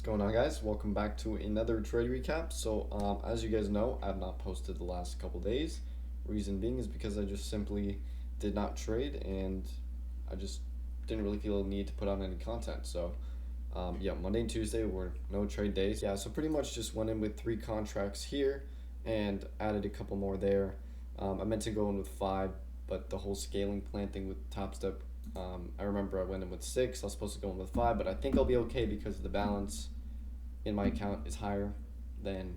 Going on, guys? Welcome back to another trade recap. As you guys know, I have not posted the last couple days. Reason being is because I just simply did not trade, and I just didn't really feel a need to put out any content. Yeah, Monday and Tuesday were no trade days. Yeah, so pretty much just went in with 3 contracts here and added a couple more there. I meant to go in with 5, but the whole scaling plan thing with Top Step, I remember I went in with 6. I was supposed to go in with 5, but I think I'll be okay because the balance in my account is higher than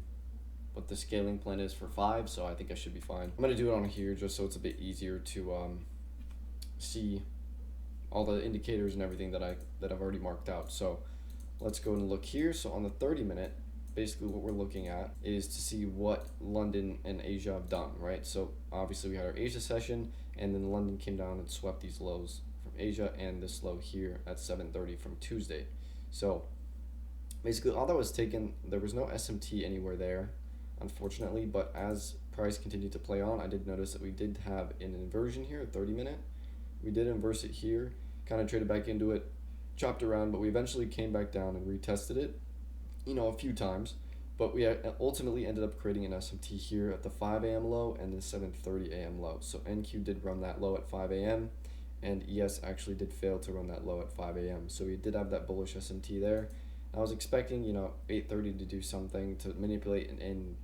what the scaling plan is for 5, so I think I should be fine. I'm gonna do it on here just so it's a bit easier to see all the indicators and everything that I've already marked out. So let's go and look here. So on the 30-minute, basically what we're looking at is to see what London and Asia have done, right? So obviously we had our Asia session, and then London came down and swept these lows from Asia and this low here at 7:30 from Tuesday. So basically all that was taken, there was no SMT anywhere there, unfortunately, but as price continued to play on, I did notice that we did have an inversion here, a 30-minute. We did inverse it here, kind of traded back into it, chopped around, but we eventually came back down and retested it, a few times. But we ultimately ended up creating an SMT here at the 5 a.m. low and the 7:30 a.m. low. So NQ did run that low at 5 a.m. and ES actually did fail to run that low at 5 a.m. So we did have that bullish SMT there. I was expecting, 8:30 to do something to manipulate and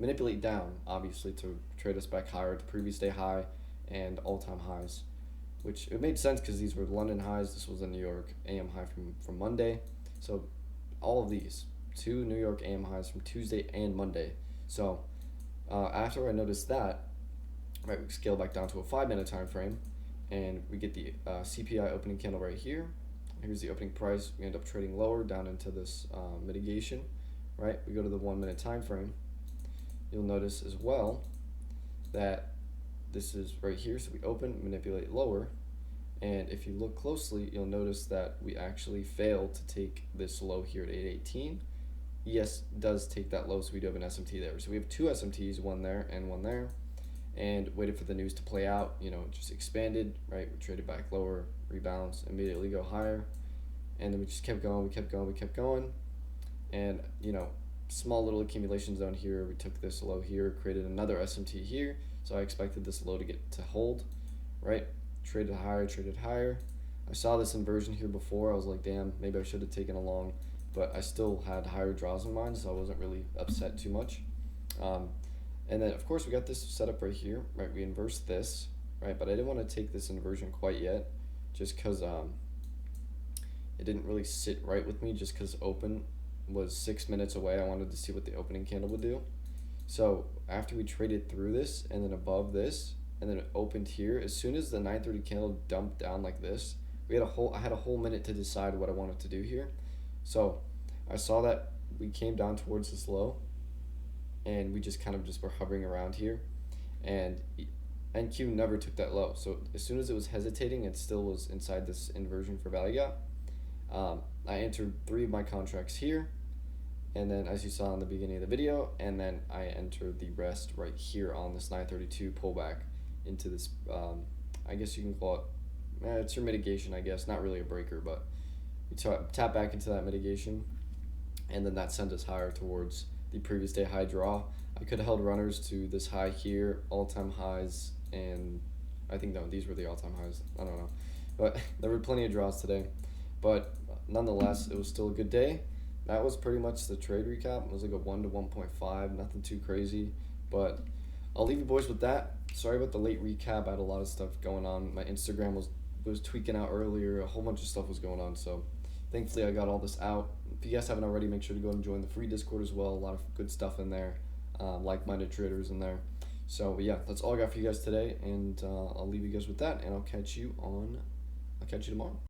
manipulate down, obviously, to trade us back higher to previous day high and all-time highs, which it made sense because these were London highs. This was a New York AM high from Monday. So all of these, 2 New York AM highs from Tuesday and Monday. So after I noticed that, right, we scale back down to a 5-minute time frame, and we get the CPI opening candle right here. Here's the opening price. We end up trading lower down into this mitigation, right? We go to the 1-minute time frame. You'll notice as well that this is right here. So we open, manipulate lower, and if you look closely, you'll notice that we actually failed to take this low here at 818. ES does take that low, so we do have an SMT there. So we have 2 SMTs, one there and one there, and waited for the news to play out. Just expanded, right? We traded back lower, rebalance, immediately go higher, and then we just kept going, we kept going, and small little accumulation zone here. We took this low here, created another SMT here, so I expected this low to get to hold, right? Traded higher. I saw this inversion here before. I was like, damn, maybe I should have taken a long, but I still had higher draws in mind, so I wasn't really upset too much. And then of course we got this set up right here, right? We inversed this, right? But I didn't want to take this inversion quite yet, just because it didn't really sit right with me, just because open was 6 minutes away. I wanted to see what the opening candle would do. So after we traded through this and then above this and then it opened here, as soon as the 9:30 candle dumped down like this, I had a whole minute to decide what I wanted to do here. So I saw that we came down towards this low, and we just kind of just were hovering around here, and NQ never took that low. So as soon as it was hesitating, it still was inside this inversion for value gap. I entered 3 of my contracts here, and then as you saw in the beginning of the video, and then I entered the rest right here on this 932 pullback into this, I guess you can call it, it's your mitigation, I guess, not really a breaker, but we tap back into that mitigation, and then that sent us higher towards the previous day high draw. I could have held runners to this high here, all-time highs, and I think, no, these were the all-time highs, I don't know, but there were plenty of draws today, but nonetheless, it was still a good day. That was pretty much the trade recap. It was like a 1 to 1.5, nothing too crazy, but I'll leave you boys with that. Sorry about the late recap. I had a lot of stuff going on. My Instagram was tweaking out earlier. A whole bunch of stuff was going on, so thankfully I got all this out. If you guys haven't already, make sure to go and join the free Discord as well. A lot of good stuff in there, like-minded traders in there. So yeah, that's all I got for you guys today, and I'll leave you guys with that, and I'll catch you tomorrow.